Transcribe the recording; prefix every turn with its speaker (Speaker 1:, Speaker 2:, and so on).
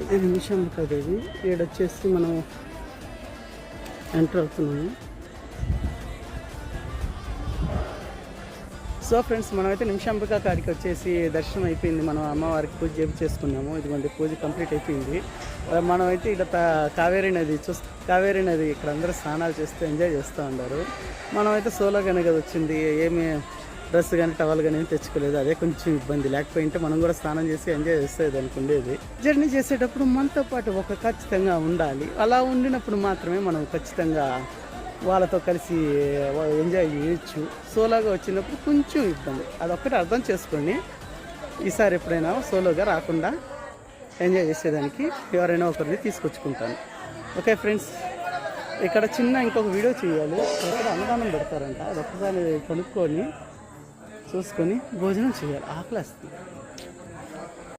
Speaker 1: ఇది నిమిషంబికా దేవి. ఈడొచ్చేసి మనం ఎంటర్ అవుతున్నాము. సో ఫ్రెండ్స్, మనమైతే నిమిషాంబిక కాడికి వచ్చేసి దర్శనం అయిపోయింది. మనం అమ్మవారికి పూజ చేసుకున్నాము. ఇదిగోండి పూజ కంప్లీట్ అయిపోయింది. మనమైతే ఇక్కడ కావేరీ నది ఇక్కడ అందరూ స్నానాలు చేస్తూ ఎంజాయ్ చేస్తూ ఉన్నారు. మనమైతే సోలోగానే కదా వచ్చింది, ఏమి డ్రెస్ కానీ టవల్ కానీ ఏమి తెచ్చుకోలేదు. అదే కొంచెం ఇబ్బంది. లేకపోయింటే మనం కూడా స్నానం చేసి ఎంజాయ్ చేసేది అనుకుండేది. జర్నీ చేసేటప్పుడు మనతో పాటు ఖచ్చితంగా ఉండాలి. అలా ఉండినప్పుడు మాత్రమే మనం ఖచ్చితంగా వాళ్ళతో కలిసి ఎంజాయ్ చేయొచ్చు. సోలోగా వచ్చినప్పుడు కొంచెం ఇబ్బంది, అదొక్కటి అర్థం చేసుకోండి. ఈసారి ఎప్పుడైనా సోలోగా రాకుండా ఎంజాయ్ చేసేదానికి ఎవరైనా ఒకరిని తీసుకొచ్చుకుంటాను. ఓకే ఫ్రెండ్స్, ఇక్కడ ఇంకొక వీడియో చేయాలి. ఇక్కడ అన్నదానం పెడతారంట, అది ఒక్కసారి కనుక్కొని చూసుకొని భోజనం చేయాలి. ఆకలిస్తుంది.